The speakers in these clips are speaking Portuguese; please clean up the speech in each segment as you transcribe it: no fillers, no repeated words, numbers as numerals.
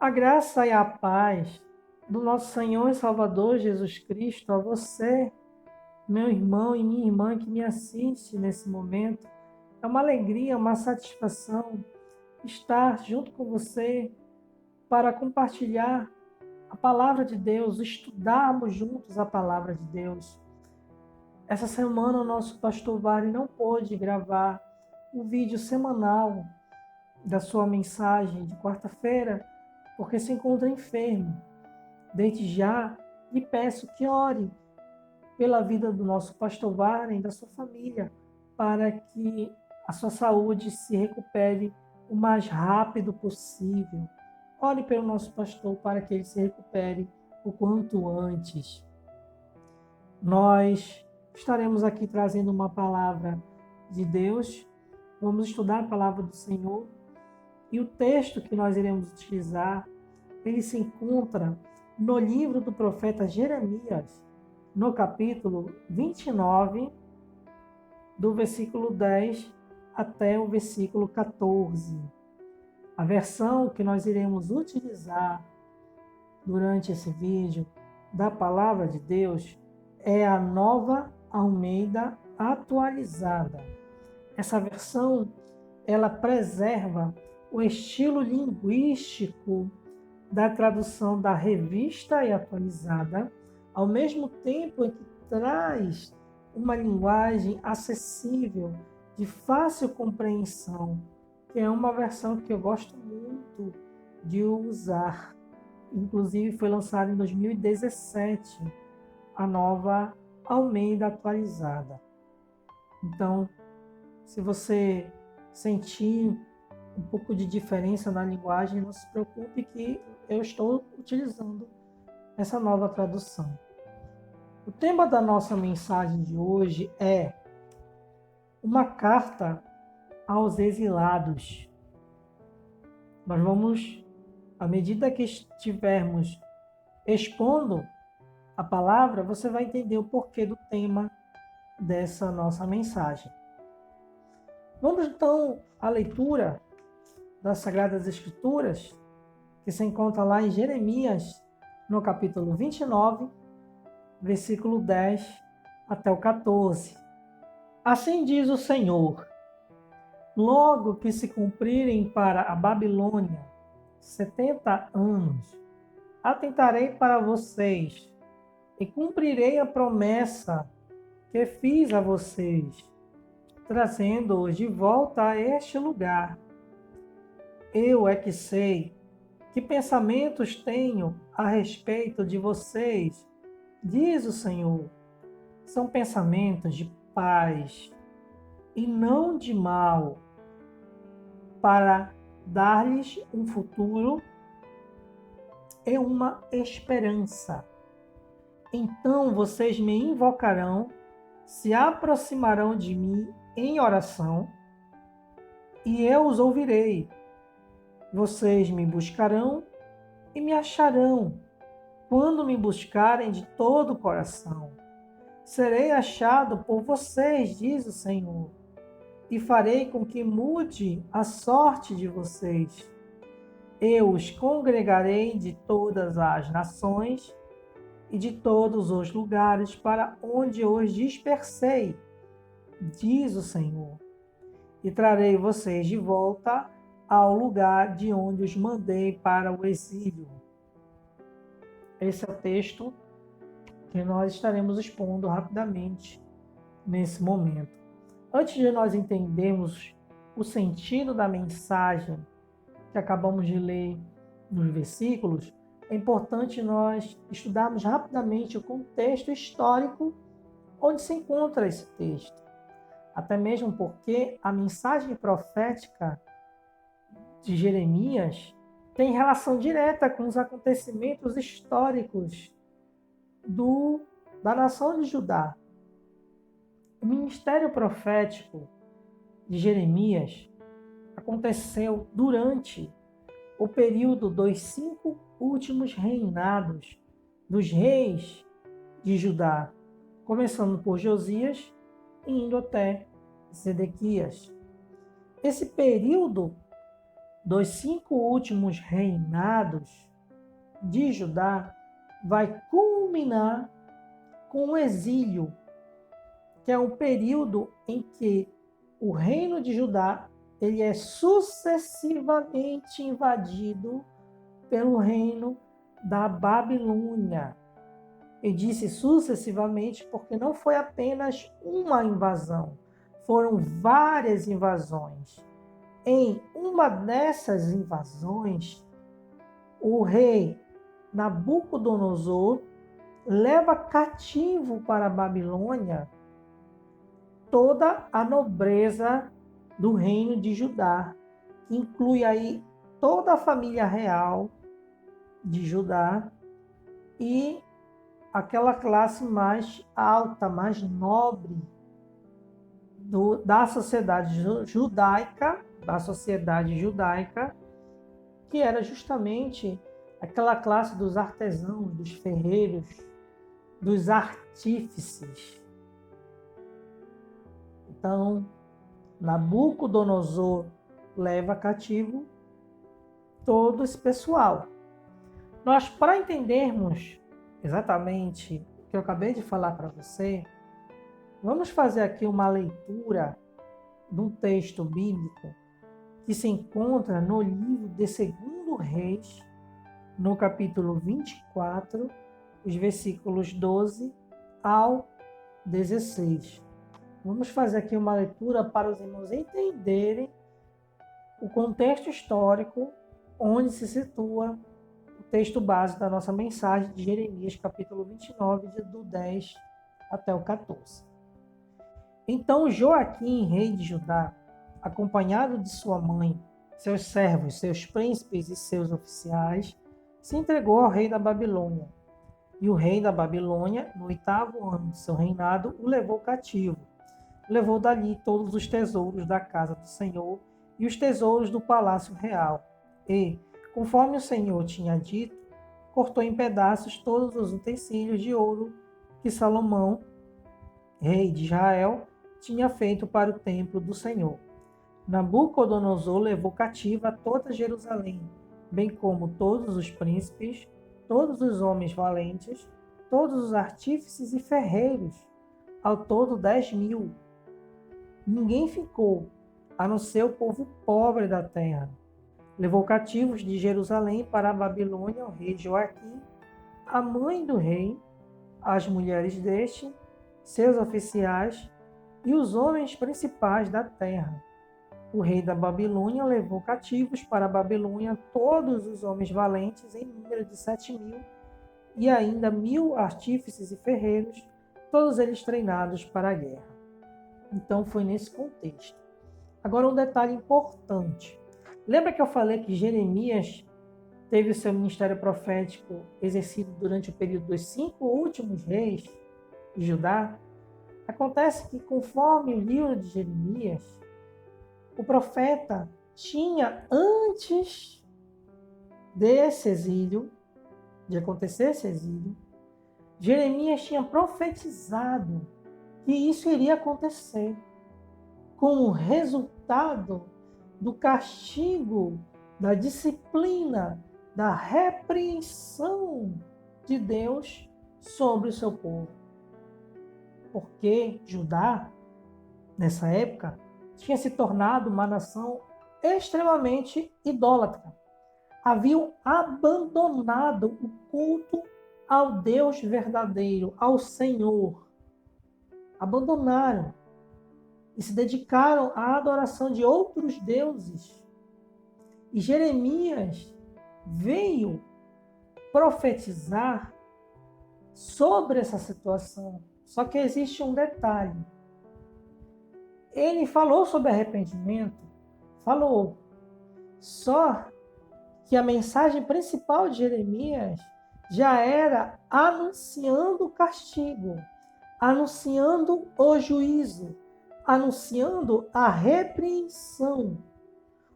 A graça e a paz do nosso Senhor e Salvador Jesus Cristo a você, meu irmão e minha irmã que me assiste nesse momento. É uma alegria, uma satisfação estar junto com você para compartilhar a palavra de Deus, estudarmos juntos a palavra de Deus. Essa semana o nosso pastor Vale não pôde gravar o vídeo semanal da sua mensagem de quarta-feira, porque se encontra enfermo. Desde já lhe peço que ore pela vida do nosso pastor Warren e da sua família, para que a sua saúde se recupere o mais rápido possível. Ore pelo nosso pastor para que ele se recupere o quanto antes. Nós estaremos aqui trazendo uma palavra de Deus. Vamos estudar a palavra do Senhor. E o texto que nós iremos utilizar, ele se encontra no livro do profeta Jeremias, no capítulo 29, do versículo 10 até o versículo 14. A versão que nós iremos utilizar durante esse vídeo da palavra de Deus é a Nova Almeida Atualizada. Essa versão, ela preserva o estilo linguístico da tradução da Revista e Atualizada, ao mesmo tempo em que traz uma linguagem acessível, de fácil compreensão, que é uma versão que eu gosto muito de usar. Inclusive foi lançada em 2017, a Nova Almeida Atualizada. Então, se você sentir um pouco de diferença na linguagem, não se preocupe que eu estou utilizando essa nova tradução. O tema da nossa mensagem de hoje é uma carta aos exilados. Nós vamos, à medida que estivermos expondo a palavra, você vai entender o porquê do tema dessa nossa mensagem. Vamos então à leitura das Sagradas Escrituras, que se encontra lá em Jeremias, no capítulo 29, versículo 10 até o 14. Assim diz o Senhor: logo que se cumprirem para a Babilônia 70 anos, atentarei para vocês e cumprirei a promessa que fiz a vocês, trazendo-os de volta a este lugar. Eu é que sei que pensamentos tenho a respeito de vocês, diz o Senhor. São pensamentos de paz e não de mal, para dar-lhes um futuro e uma esperança. Então vocês me invocarão, se aproximarão de mim em oração, e eu os ouvirei. Vocês me buscarão e me acharão, quando me buscarem de todo o coração. Serei achado por vocês, diz o Senhor, e farei com que mude a sorte de vocês. Eu os congregarei de todas as nações e de todos os lugares para onde os dispersei, diz o Senhor, e trarei vocês de volta ao lugar de onde os mandei para o exílio. Esse é o texto que nós estaremos expondo rapidamente nesse momento. Antes de nós entendermos o sentido da mensagem que acabamos de ler nos versículos, é importante nós estudarmos rapidamente o contexto histórico onde se encontra esse texto. Até mesmo porque a mensagem profética de Jeremias tem relação direta com os acontecimentos históricos da nação de Judá. O ministério profético de Jeremias aconteceu durante o período dos 5 últimos reinados dos reis de Judá, começando por Josias e indo até Zedequias. Esse período dos 5 últimos reinados de Judá vai culminar com o exílio, que é um período em que o reino de Judá ele é sucessivamente invadido pelo reino da Babilônia. Eu disse sucessivamente porque não foi apenas uma invasão, foram várias invasões. Em uma dessas invasões, o rei Nabucodonosor leva cativo para a Babilônia toda a nobreza do reino de Judá, que inclui aí toda a família real de Judá e aquela classe mais alta, mais nobre da sociedade judaica, que era justamente aquela classe dos artesãos, dos ferreiros, dos artífices. Então, Nabucodonosor leva cativo todo esse pessoal. Nós, para entendermos exatamente o que eu acabei de falar para você, vamos fazer aqui uma leitura de um texto bíblico que se encontra no livro de 2 Reis, no capítulo 24, os versículos 12 ao 16. Vamos fazer aqui uma leitura para os irmãos entenderem o contexto histórico onde se situa o texto base da nossa mensagem de Jeremias, capítulo 29, do 10 até o 14. Então Joaquim, rei de Judá, acompanhado de sua mãe, seus servos, seus príncipes e seus oficiais, se entregou ao rei da Babilônia. E o rei da Babilônia, no 8º ano de seu reinado, o levou cativo. Levou dali todos os tesouros da casa do Senhor e os tesouros do palácio real. E, conforme o Senhor tinha dito, cortou em pedaços todos os utensílios de ouro que Salomão, rei de Israel, tinha feito para o templo do Senhor. Nabucodonosor levou cativa toda Jerusalém, bem como todos os príncipes, todos os homens valentes, todos os artífices e ferreiros, ao todo 10.000. Ninguém ficou, a não ser o povo pobre da terra. Levou cativos de Jerusalém para a Babilônia o rei Joaquim, a mãe do rei, as mulheres deste, seus oficiais e os homens principais da terra. O rei da Babilônia levou cativos para a Babilônia todos os homens valentes, em número de 7.000, e ainda 1.000 artífices e ferreiros, todos eles treinados para a guerra. Então foi nesse contexto. Agora um detalhe importante. Lembra que eu falei que Jeremias teve o seu ministério profético exercido durante o período dos 5 últimos reis de Judá? Acontece que, conforme o livro de Jeremias, o profeta tinha, antes desse exílio, de acontecer esse exílio, Jeremias tinha profetizado que isso iria acontecer como resultado do castigo, da disciplina, da repreensão de Deus sobre o seu povo. Porque Judá, nessa época, tinha se tornado uma nação extremamente idólatra. Haviam abandonado o culto ao Deus verdadeiro, ao Senhor. Abandonaram e se dedicaram à adoração de outros deuses. E Jeremias veio profetizar sobre essa situação. Só que existe um detalhe. Ele falou sobre arrependimento, falou. Só que a mensagem principal de Jeremias já era anunciando o castigo, anunciando o juízo, anunciando a repreensão.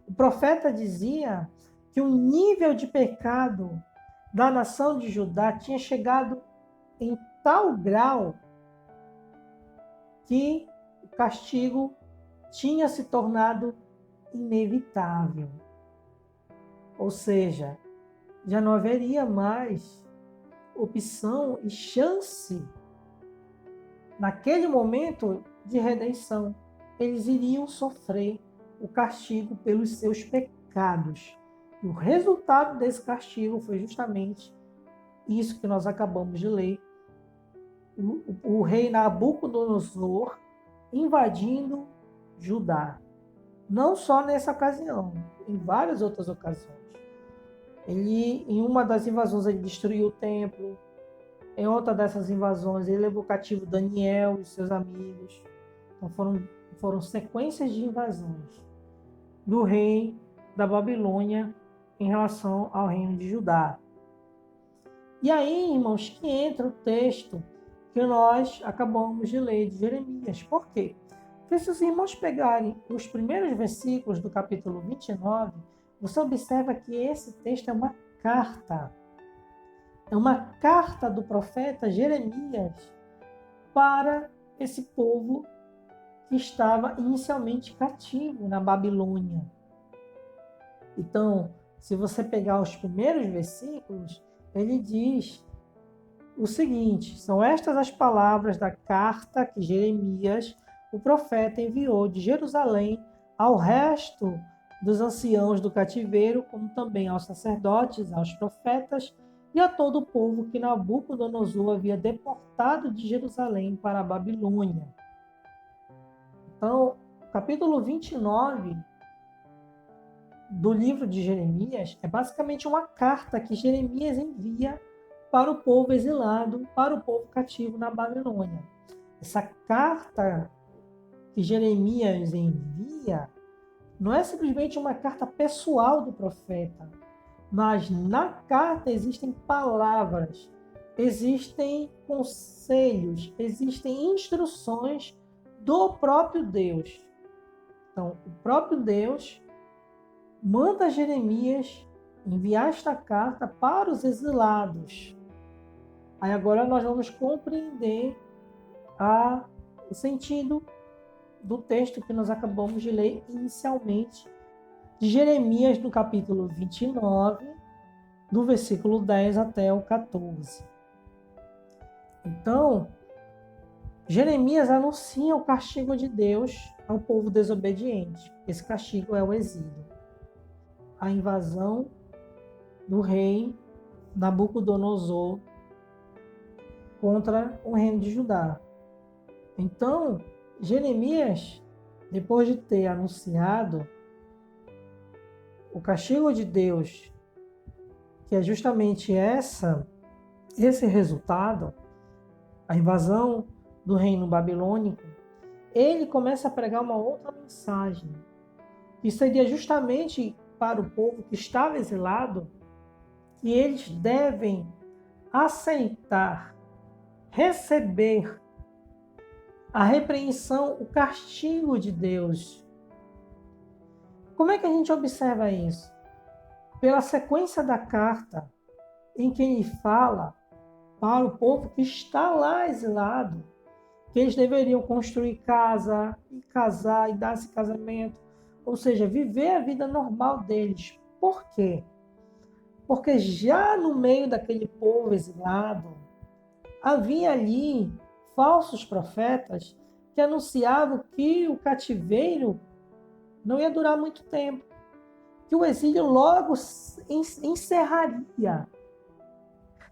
O profeta dizia que o nível de pecado da nação de Judá tinha chegado em tal grau que o castigo tinha se tornado inevitável. Ou seja, já não haveria mais opção e chance naquele momento de redenção. Eles iriam sofrer o castigo pelos seus pecados. E o resultado desse castigo foi justamente isso que nós acabamos de ler. O rei Nabucodonosor invadindo Judá. Não só nessa ocasião, em várias outras ocasiões. Ele, em uma das invasões, ele destruiu o templo. Em outra dessas invasões, ele levou cativo Daniel e seus amigos. Então foram sequências de invasões do rei da Babilônia em relação ao reino de Judá. E aí, irmãos, que entra o texto que nós acabamos de ler de Jeremias. Por quê? Porque se os irmãos pegarem os primeiros versículos do capítulo 29, você observa que esse texto é uma carta. É uma carta do profeta Jeremias para esse povo que estava inicialmente cativo na Babilônia. Então, se você pegar os primeiros versículos, ele diz o seguinte: são estas as palavras da carta que Jeremias, o profeta, enviou de Jerusalém ao resto dos anciãos do cativeiro, como também aos sacerdotes, aos profetas e a todo o povo que Nabucodonosor havia deportado de Jerusalém para a Babilônia. Então, o capítulo 29 do livro de Jeremias é basicamente uma carta que Jeremias envia para o povo exilado, para o povo cativo na Babilônia. Essa carta que Jeremias envia não é simplesmente uma carta pessoal do profeta, mas na carta existem palavras, existem conselhos, existem instruções do próprio Deus. Então, o próprio Deus manda Jeremias enviar esta carta para os exilados. Aí agora nós vamos compreender o sentido do texto que nós acabamos de ler inicialmente, de Jeremias, no capítulo 29, do versículo 10 até o 14. Então, Jeremias anuncia o castigo de Deus ao povo desobediente. Esse castigo é o exílio. A invasão do rei Nabucodonosor contra o reino de Judá. Então, Jeremias, depois de ter anunciado o castigo de Deus, que é justamente esse resultado, a invasão do reino babilônico, ele começa a pregar uma outra mensagem, que seria justamente para o povo que estava exilado, que eles devem aceitar, receber a repreensão, o castigo de Deus. Como é que a gente observa isso? Pela sequência da carta, em que ele fala para o povo que está lá exilado, que eles deveriam construir casa, e casar, e dar esse casamento, ou seja, viver a vida normal deles. Por quê? Porque já no meio daquele povo exilado, havia ali falsos profetas que anunciavam que o cativeiro não ia durar muito tempo, que o exílio logo encerraria.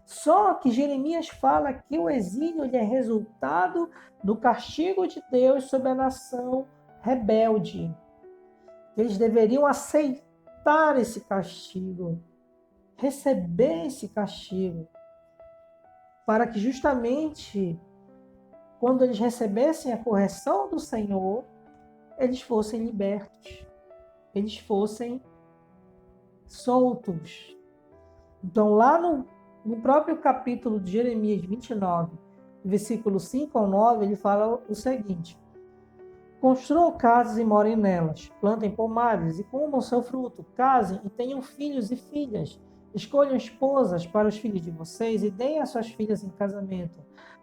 Só que Jeremias fala que o exílio é resultado do castigo de Deus sobre a nação rebelde. Eles deveriam aceitar esse castigo, receber esse castigo, para que justamente quando eles recebessem a correção do Senhor, eles fossem libertos, eles fossem soltos. Então, lá no próprio capítulo de Jeremias 29, versículos 5 ao 9, ele fala o seguinte: construam casas e morem nelas, plantem pomares e comam seu fruto, casem e tenham filhos e filhas, escolham esposas para os filhos de vocês e deem as suas filhas em casamento,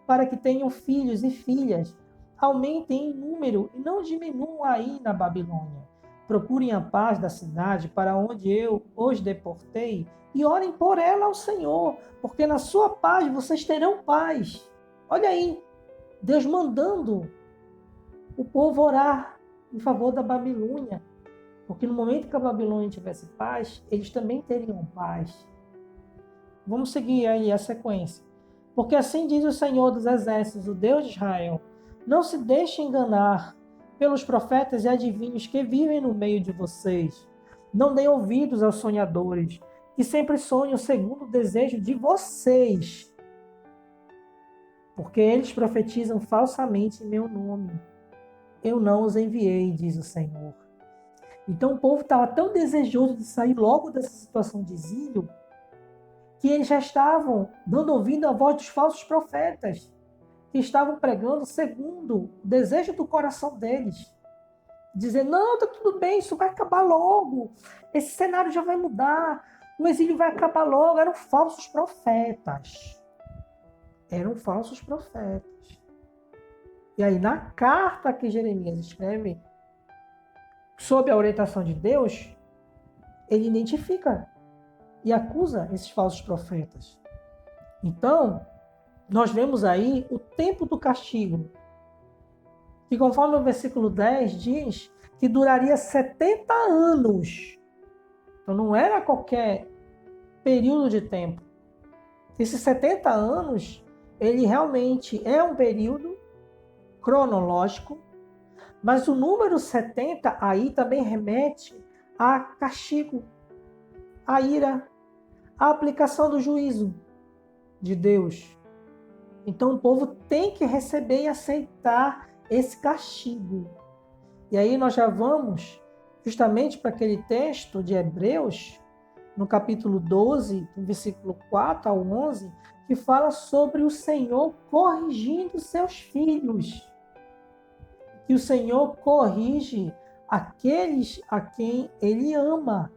para que tenham filhos e filhas, aumentem em número e não diminuam aí na Babilônia. procurem a paz da cidade para onde eu os deportei e orem por ela ao Senhor, porque na sua paz vocês terão paz. Olha aí, Deus mandando o povo orar em favor da Babilônia, porque no momento que a Babilônia tivesse paz, eles também teriam paz. Vamos seguir aí a sequência. Porque assim diz o Senhor dos Exércitos, o Deus de Israel: não se deixe enganar pelos profetas e adivinhos que vivem no meio de vocês. Não deem ouvidos aos sonhadores, que sempre sonham segundo o desejo de vocês, porque eles profetizam falsamente em meu nome. Eu não os enviei, diz o Senhor. Então o povo estava tão desejoso de sair logo dessa situação de exílio, que eles já estavam dando ouvido à voz dos falsos profetas, que estavam pregando segundo o desejo do coração deles. Dizendo, não, está tudo bem, isso vai acabar logo, esse cenário já vai mudar, o exílio vai acabar logo. Eram falsos profetas. Eram falsos profetas. E aí, na carta que Jeremias escreve, sob a orientação de Deus, ele identifica e acusa esses falsos profetas. Então, nós vemos aí o tempo do castigo, que conforme o versículo 10 diz que duraria 70 anos. Então não era qualquer período de tempo. Esses 70 anos, ele realmente é um período cronológico, mas o número 70 aí também remete a castigo, a ira, a aplicação do juízo de Deus. Então o povo tem que receber e aceitar esse castigo. E aí nós já vamos justamente para aquele texto de Hebreus, no capítulo 12, do versículo 4 ao 11, que fala sobre o Senhor corrigindo seus filhos. Que o Senhor corrige aqueles a quem Ele ama.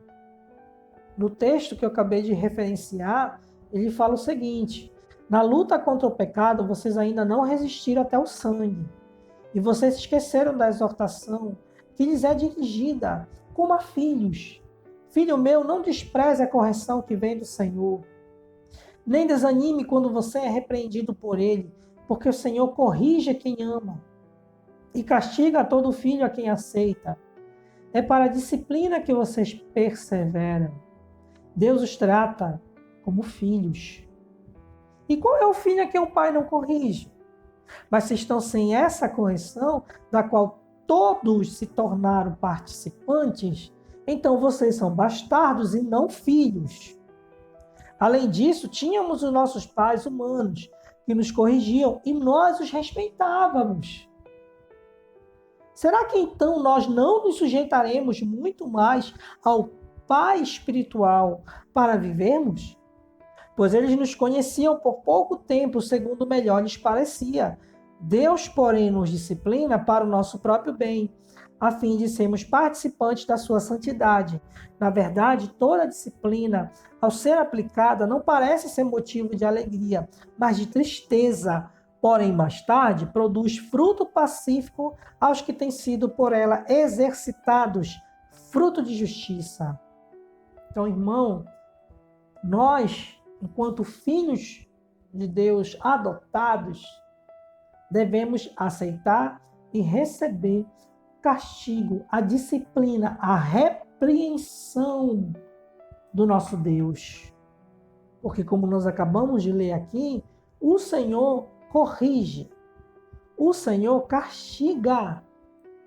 No texto que eu acabei de referenciar, ele fala o seguinte: na luta contra o pecado, vocês ainda não resistiram até o sangue. E vocês esqueceram da exortação que lhes é dirigida como a filhos. Filho meu, não despreze a correção que vem do Senhor. Nem desanime quando você é repreendido por Ele, porque o Senhor corrige quem ama e castiga todo filho a quem aceita. É para a disciplina que vocês perseveram. Deus os trata como filhos. E qual é o filho a quem o pai não corrige? Mas se estão sem essa correção, da qual todos se tornaram participantes, então vocês são bastardos e não filhos. Além disso, tínhamos os nossos pais humanos que nos corrigiam e nós os respeitávamos. Será que então nós não nos sujeitaremos muito mais ao Pai espiritual para vivermos? Pois eles nos conheciam por pouco tempo, segundo melhor lhes parecia. Deus, porém, nos disciplina para o nosso próprio bem, a fim de sermos participantes da sua santidade. Na verdade, toda disciplina, ao ser aplicada, não parece ser motivo de alegria, mas de tristeza. Porém, mais tarde, produz fruto pacífico aos que têm sido por ela exercitados, fruto de justiça. Então, irmão, nós, enquanto filhos de Deus adotados, devemos aceitar e receber castigo, a disciplina, a repreensão do nosso Deus. Porque, como nós acabamos de ler aqui, o Senhor corrige, o Senhor castiga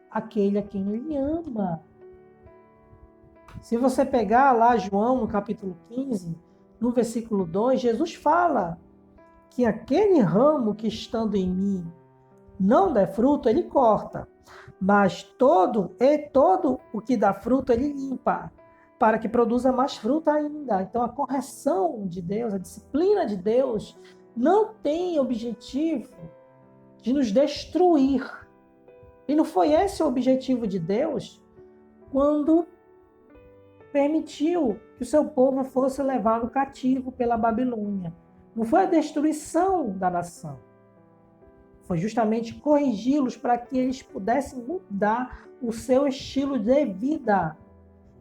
aquele a quem Ele ama. Se você pegar lá João, no capítulo 15, no versículo 2, Jesus fala que aquele ramo que estando em mim não der fruto, ele corta. Mas todo o que dá fruto, ele limpa, para que produza mais fruto ainda. Então a correção de Deus, a disciplina de Deus, não tem objetivo de nos destruir. E não foi esse o objetivo de Deus quando permitiu que o seu povo fosse levado cativo pela Babilônia. Não foi a destruição da nação. Foi justamente corrigi-los para que eles pudessem mudar o seu estilo de vida.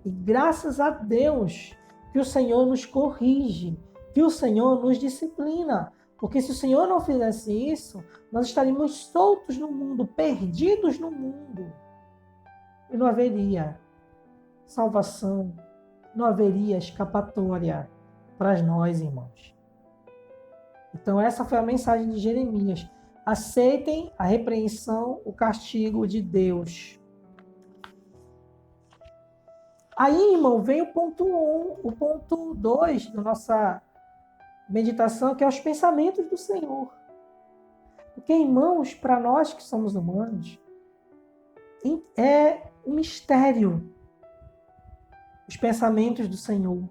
E graças a Deus que o Senhor nos corrige, que o Senhor nos disciplina. Porque se o Senhor não fizesse isso, nós estaríamos soltos no mundo, perdidos no mundo. E não haveria salvação, não haveria escapatória para nós, irmãos. Então essa foi a mensagem de Jeremias. Aceitem a repreensão, o castigo de Deus. Aí, irmão, vem o ponto 1, o ponto 2 da nossa meditação, que é os pensamentos do Senhor. Porque, irmãos, para nós que somos humanos, é um mistério os pensamentos do Senhor.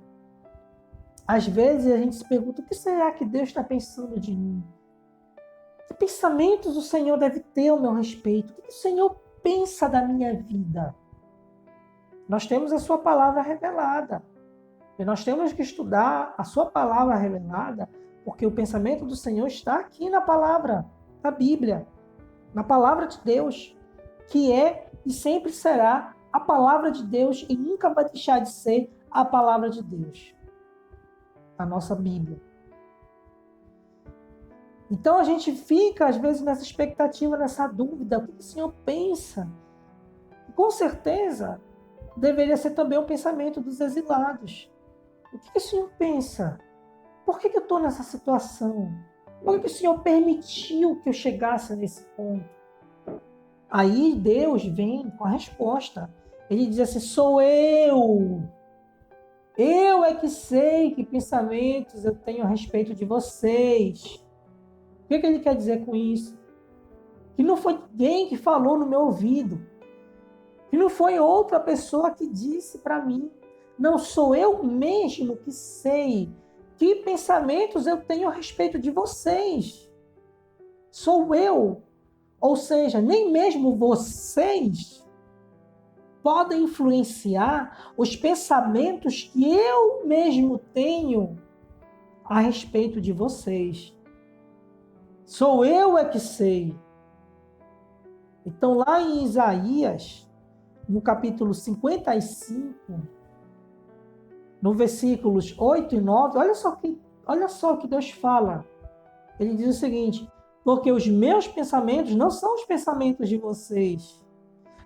Às vezes a gente se pergunta, o que será que Deus está pensando de mim? Que pensamentos o Senhor deve ter ao meu respeito? O que o Senhor pensa da minha vida? Nós temos a sua palavra revelada. E nós temos que estudar a sua palavra revelada, porque o pensamento do Senhor está aqui na palavra, na Bíblia, na palavra de Deus, que é e sempre será a palavra de Deus e nunca vai deixar de ser a palavra de Deus. A nossa Bíblia. Então a gente fica, às vezes, nessa expectativa, nessa dúvida, o que o Senhor pensa? Com certeza, deveria ser também o pensamento dos exilados. O que o Senhor pensa? Por que eu estou nessa situação? Por que o Senhor permitiu que eu chegasse nesse ponto? Aí Deus vem com a resposta. Ele diz assim, sou eu. Eu é que sei que pensamentos eu tenho a respeito de vocês. O que ele quer dizer com isso? Que não foi ninguém que falou no meu ouvido. Que não foi outra pessoa que disse para mim. Não, sou eu mesmo que sei que pensamentos eu tenho a respeito de vocês. Sou eu. Ou seja, nem mesmo vocês podem influenciar os pensamentos que eu mesmo tenho a respeito de vocês. Sou eu é que sei. Então, lá em Isaías, no capítulo 55, no versículos 8 e 9, olha só o que Deus fala. Ele diz o seguinte, porque os meus pensamentos não são os pensamentos de vocês,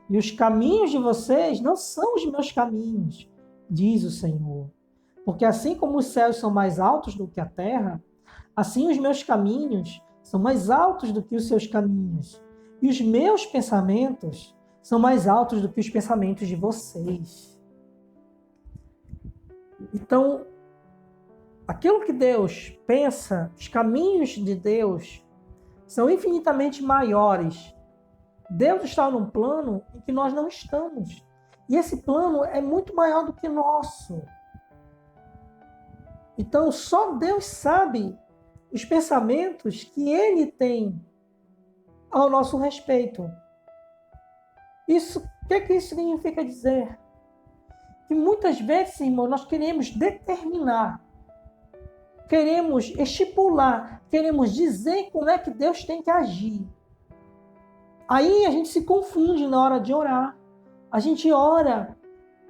e os caminhos de vocês não são os meus caminhos, diz o Senhor. Porque assim como os céus são mais altos do que a terra, assim os meus caminhos são mais altos do que os seus caminhos. E os meus pensamentos são mais altos do que os pensamentos de vocês. Então, aquilo que Deus pensa, os caminhos de Deus, são infinitamente maiores. Deus está num plano em que nós não estamos. E esse plano é muito maior do que o nosso. Então, só Deus sabe os pensamentos que Ele tem ao nosso respeito. Isso, o que isso significa dizer? Que muitas vezes, irmão, nós queremos determinar, queremos estipular, queremos dizer como é que Deus tem que agir. Aí a gente se confunde na hora de orar. A gente ora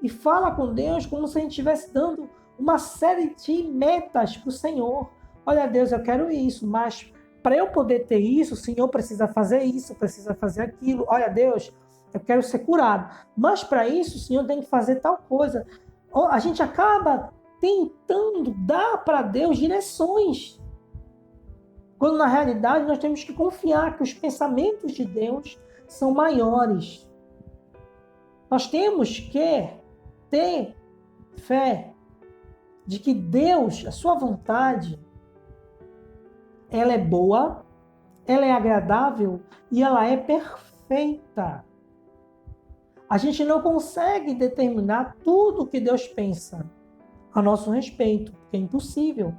e fala com Deus como se a gente estivesse dando uma série de metas para o Senhor. Olha, Deus, eu quero isso, mas para eu poder ter isso, o Senhor precisa fazer isso, precisa fazer aquilo. Olha, Deus, eu quero ser curado. Mas para isso, o Senhor tem que fazer tal coisa. A gente acaba tentando dar para Deus direções. Quando, na realidade, nós temos que confiar que os pensamentos de Deus são maiores. Nós temos que ter fé de que Deus, a sua vontade, ela é boa, ela é agradável e ela é perfeita. A gente não consegue determinar tudo o que Deus pensa a nosso respeito, porque é impossível.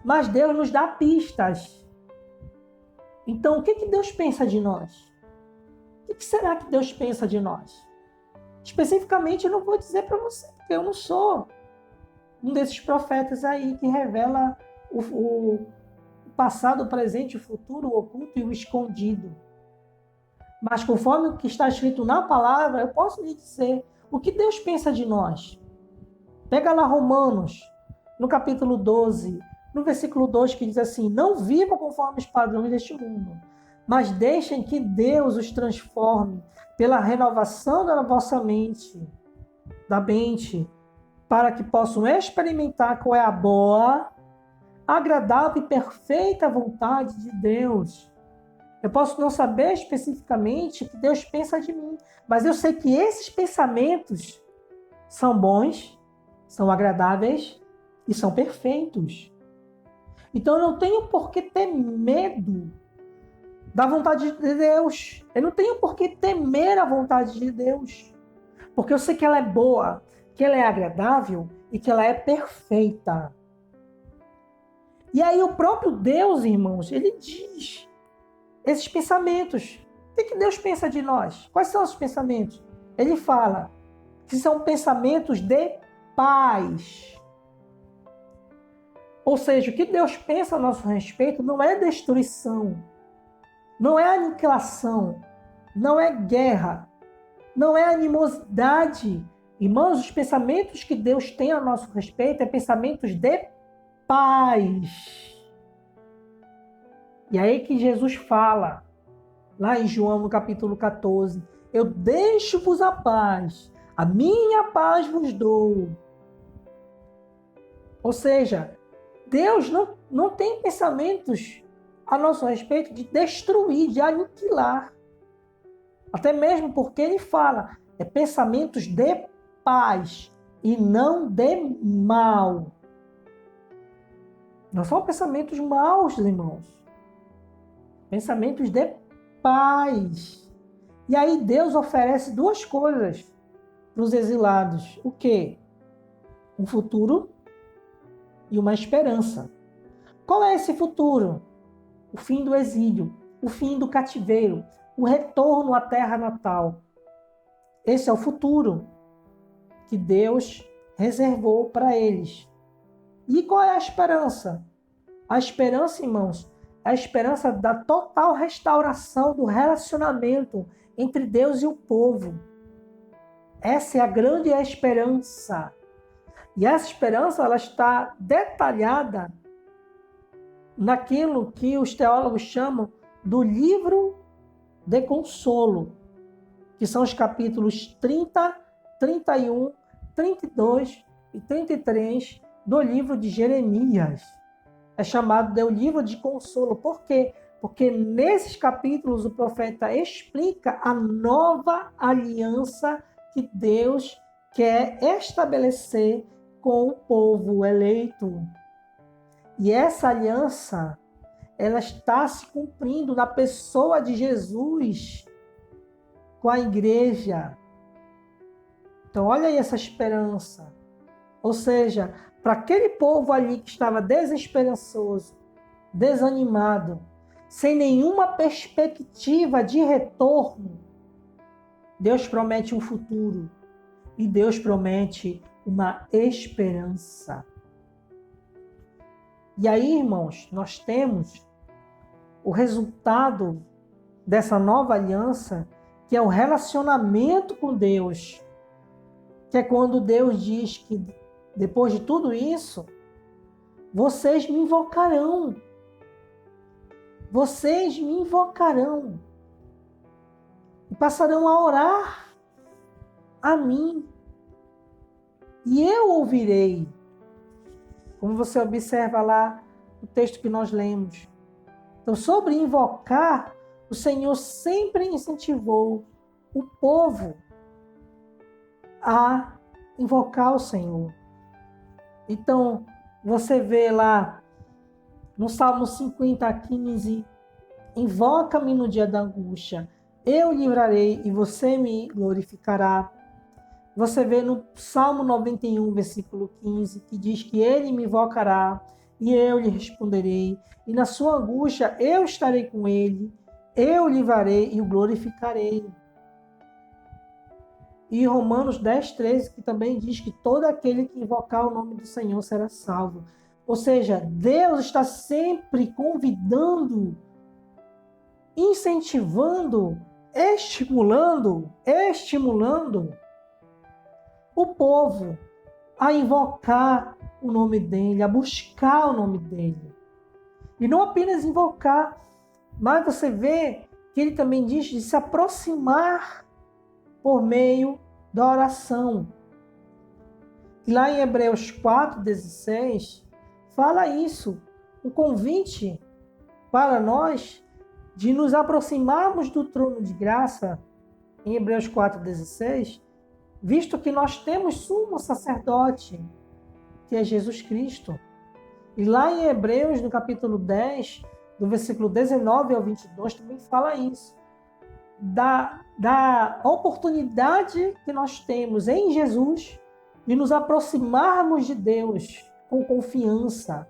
Mas Deus nos dá pistas. Então, o que Deus pensa de nós? O que será que Deus pensa de nós? Especificamente, eu não vou dizer para você, porque eu não sou um desses profetas aí que revela o passado, o presente, o futuro, o oculto e o escondido. Mas conforme o que está escrito na palavra, eu posso lhe dizer o que Deus pensa de nós. Pega lá Romanos, no capítulo 12, no versículo 2, que diz assim: não vivam conforme os padrões deste mundo, mas deixem que Deus os transforme pela renovação da vossa mente, para que possam experimentar qual é a boa, agradável e perfeita vontade de Deus. Eu posso não saber especificamente o que Deus pensa de mim, mas eu sei que esses pensamentos são bons, são agradáveis e são perfeitos. Então eu não tenho por que ter medo da vontade de Deus. Eu não tenho por que temer a vontade de Deus. Porque eu sei que ela é boa, que ela é agradável e que ela é perfeita. E aí o próprio Deus, irmãos, ele diz esses pensamentos. O que Deus pensa de nós? Quais são os pensamentos? Ele fala que são pensamentos de paz. Ou seja, o que Deus pensa a nosso respeito não é destruição, não é aniquilação, não é guerra, não é animosidade. Irmãos, os pensamentos que Deus tem a nosso respeito é pensamentos de paz. E aí que Jesus fala, lá em João, no capítulo 14, eu deixo-vos a paz, a minha paz vos dou. Ou seja, Deus não tem pensamentos a nosso respeito de destruir, de aniquilar. Até mesmo porque ele fala, é pensamentos de paz e não de mal. Não são pensamentos maus, irmãos. Pensamentos de paz. E aí Deus oferece duas coisas para os exilados. O quê? Um futuro e uma esperança. Qual é esse futuro? O fim do exílio, o fim do cativeiro, o retorno à terra natal. Esse é o futuro que Deus reservou para eles. E qual é a esperança? A esperança, irmãos, é a esperança da total restauração do relacionamento entre Deus e o povo. Essa é a grande esperança. E essa esperança ela está detalhada naquilo que os teólogos chamam do livro de consolo, que são os capítulos 30, 31, 32 e 33 do livro de Jeremias. É chamado de o livro de consolo. Por quê? Porque nesses capítulos o profeta explica a nova aliança que Deus quer estabelecer com o povo eleito. E essa aliança, ela está se cumprindo na pessoa de Jesus com a igreja. Então, olha aí essa esperança. Ou seja, para aquele povo ali que estava desesperançoso, desanimado, sem nenhuma perspectiva de retorno, Deus promete um futuro e Deus promete uma esperança. E aí, irmãos, nós temos o resultado dessa nova aliança, que é o relacionamento com Deus, que é quando Deus diz que depois de tudo isso, vocês me invocarão. Vocês me invocarão e passarão a orar a mim. E eu ouvirei. Como você observa lá no texto que nós lemos. Então, sobre invocar, o Senhor sempre incentivou o povo a invocar o Senhor. Então, você vê lá no Salmo 50, 15, invoca-me no dia da angústia, eu livrarei e você me glorificará. Você vê no Salmo 91, versículo 15, que diz que ele me invocará e eu lhe responderei. E na sua angústia eu estarei com ele, eu o livrarei e o glorificarei. E Romanos 10, 13, que também diz que todo aquele que invocar o nome do Senhor será salvo. Ou seja, Deus está sempre convidando, incentivando estimulando o povo a invocar o nome dele, a buscar o nome dele. E não apenas invocar, mas você vê que ele também diz de se aproximar por meio da oração. E lá em Hebreus 4,16, fala isso, um convite para nós de nos aproximarmos do trono de graça, em Hebreus 4,16, visto que nós temos sumo sacerdote, que é Jesus Cristo. E lá em Hebreus, no capítulo 10, do versículo 19 ao 22, também fala isso. Da oportunidade que nós temos em Jesus de nos aproximarmos de Deus com confiança.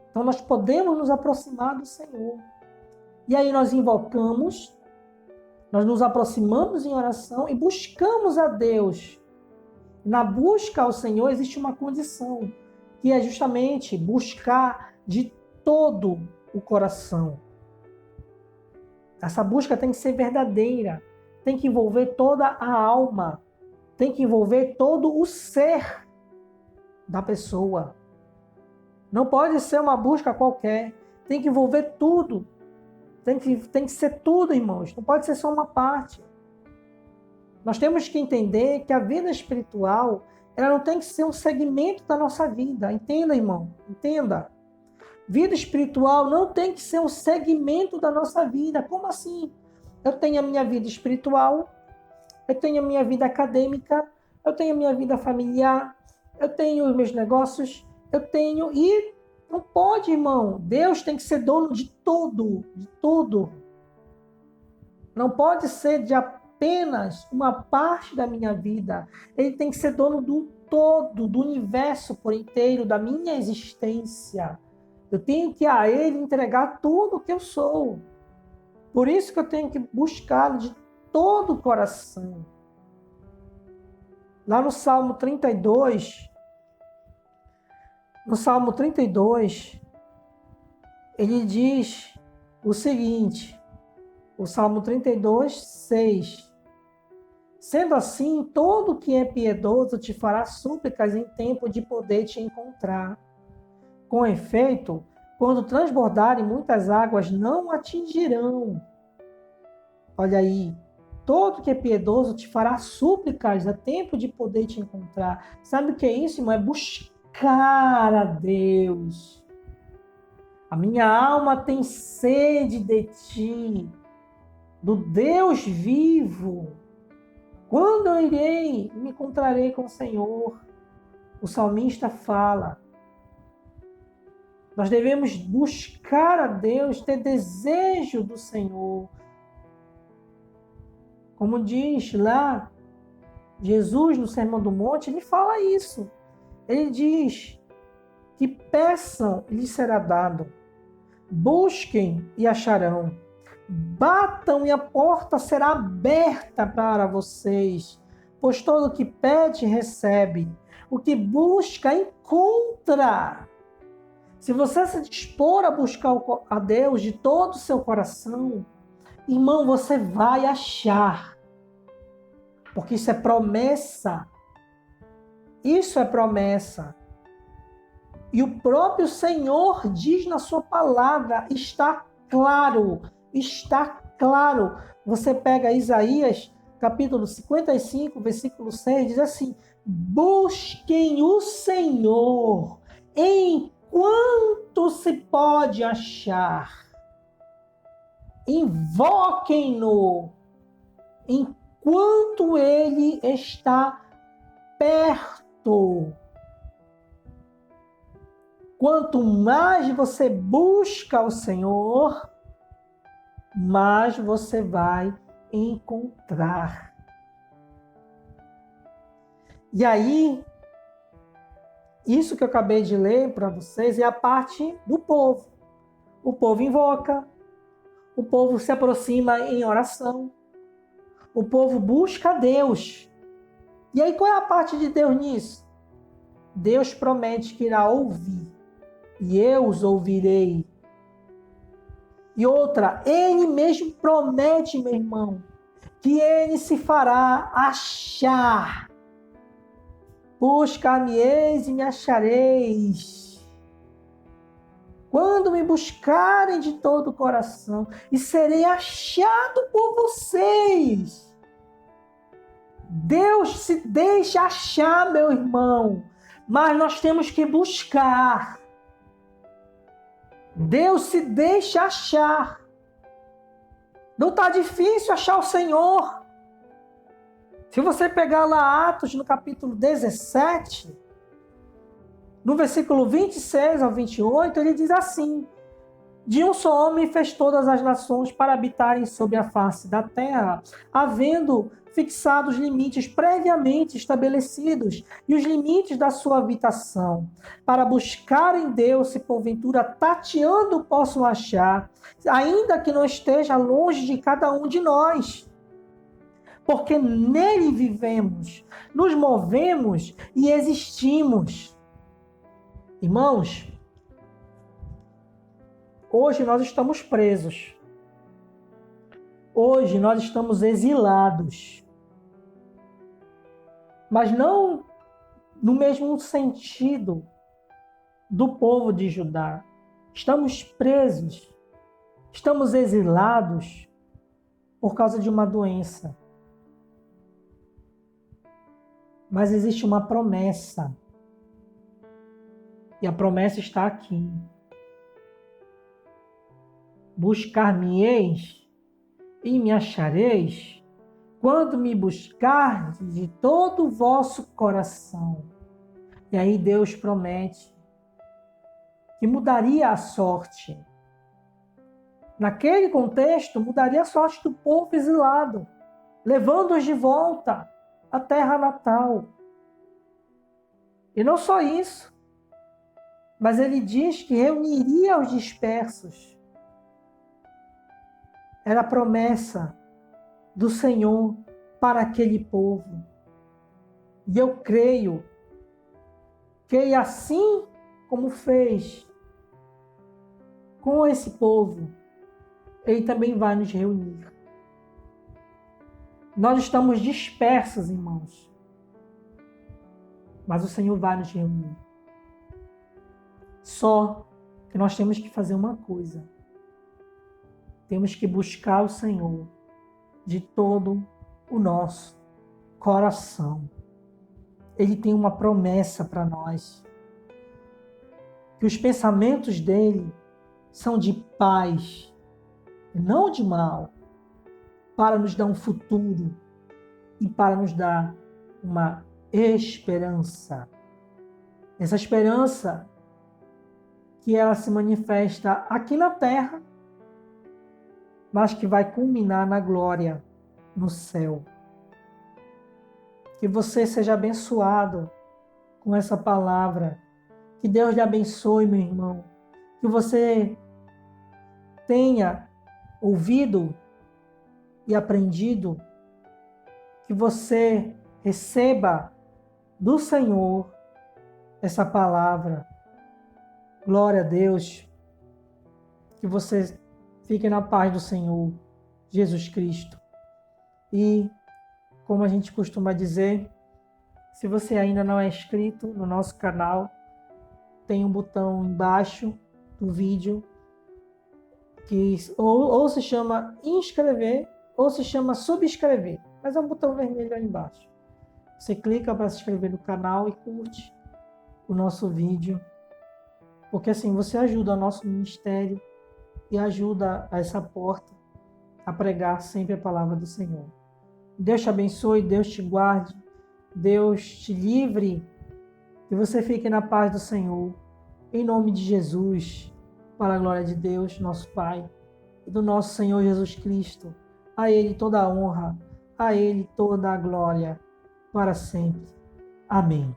Então nós podemos nos aproximar do Senhor. E aí nós invocamos, nós nos aproximamos em oração e buscamos a Deus. Na busca ao Senhor existe uma condição, que é justamente buscar de todo o coração. Essa busca tem que ser verdadeira, tem que envolver toda a alma, tem que envolver todo o ser da pessoa. Não pode ser uma busca qualquer, tem que envolver tudo. Tem que ser tudo, irmãos, não pode ser só uma parte. Nós temos que entender que a vida espiritual, ela não tem que ser um segmento da nossa vida. Entenda, irmão, entenda. Vida espiritual não tem que ser um segmento da nossa vida. Como assim? Eu tenho a minha vida espiritual, eu tenho a minha vida acadêmica, eu tenho a minha vida familiar, eu tenho os meus negócios, e não pode, irmão. Deus tem que ser dono de tudo, de tudo. Não pode ser de apenas uma parte da minha vida. Ele tem que ser dono do todo, do universo por inteiro, da minha existência. Eu tenho que a Ele entregar tudo o que eu sou. Por isso que eu tenho que buscá-lo de todo o coração. Lá no Salmo 32, ele diz o seguinte, o Salmo 32, 6. Sendo assim, todo que é piedoso te fará súplicas em tempo de poder te encontrar. Com efeito, quando transbordarem muitas águas, não atingirão. Olha aí, todo que é piedoso te fará súplicas a tempo de poder te encontrar. Sabe o que é isso, irmão? É buscar a Deus. A minha alma tem sede de ti, do Deus vivo. Quando eu irei e me encontrarei com o Senhor? O salmista fala. Nós devemos buscar a Deus, ter desejo do Senhor. Como diz lá Jesus no Sermão do Monte, ele fala isso. Ele diz que peçam e lhes será dado. Busquem e acharão. Batam e a porta será aberta para vocês. Pois todo o que pede, recebe. O que busca, encontra. Se você se dispor a buscar a Deus de todo o seu coração, irmão, você vai achar. Porque isso é promessa. Isso é promessa. E o próprio Senhor diz na sua palavra, está claro. Você pega Isaías, capítulo 55, versículo 6, diz assim: busquem o Senhor enquanto se pode achar. Invoquem-no enquanto ele está perto. Quanto mais você busca o Senhor, mais você vai encontrar. E aí, isso que eu acabei de ler para vocês é a parte do povo. O povo invoca, o povo se aproxima em oração, o povo busca a Deus. E aí, qual é a parte de Deus nisso? Deus promete que irá ouvir, e eu os ouvirei. E outra, Ele mesmo promete, meu irmão, que ele se fará achar. Buscar-me-eis e me achareis. Quando me buscarem de todo o coração, e serei achado por vocês. Deus se deixa achar, meu irmão, mas nós temos que buscar. Deus se deixa achar. Não está difícil achar o Senhor. Se você pegar lá Atos, no capítulo 17, no versículo 26 ao 28, ele diz assim: de um só homem fez todas as nações para habitarem sobre a face da terra, havendo fixado os limites previamente estabelecidos e os limites da sua habitação, para buscarem Deus, se porventura tateando possam achar, ainda que não esteja longe de cada um de nós. Porque nele vivemos, nos movemos e existimos. Irmãos, hoje nós estamos presos. Hoje nós estamos exilados. Mas não no mesmo sentido do povo de Judá. Estamos presos, estamos exilados por causa de uma doença. Mas existe uma promessa. E a promessa está aqui. Buscar-me-eis e me achareis, quando me buscardes de todo o vosso coração. E aí Deus promete que mudaria a sorte. Naquele contexto, mudaria a sorte do povo exilado, levando-os de volta à terra natal. E não só isso, mas ele diz que reuniria os dispersos. Era a promessa do Senhor para aquele povo. E eu creio que assim como fez com esse povo, ele também vai nos reunir. Nós estamos dispersos, irmãos, mas o Senhor vai nos reunir. Só que nós temos que fazer uma coisa. Temos que buscar o Senhor de todo o nosso coração. Ele tem uma promessa para nós. Que os pensamentos dele são de paz, e não de mal, para nos dar um futuro e para nos dar uma esperança. Essa esperança que ela se manifesta aqui na terra, mas que vai culminar na glória no céu. Que você seja abençoado com essa palavra. Que Deus lhe abençoe, meu irmão. Que você tenha ouvido e aprendido. Que você receba do Senhor essa palavra. Glória a Deus. Que você fique na paz do Senhor Jesus Cristo. E, como a gente costuma dizer, se você ainda não é inscrito no nosso canal, tem um botão embaixo do vídeo que ou se chama inscrever ou se chama subscrever. Mas é um botão vermelho aí embaixo. Você clica para se inscrever no canal e curte o nosso vídeo. Porque assim você ajuda o nosso ministério e ajuda a essa porta a pregar sempre a palavra do Senhor. Deus te abençoe, Deus te guarde, Deus te livre, que você fique na paz do Senhor, em nome de Jesus, para a glória de Deus, nosso Pai, e do nosso Senhor Jesus Cristo. A Ele toda a honra, a Ele toda a glória, para sempre. Amém.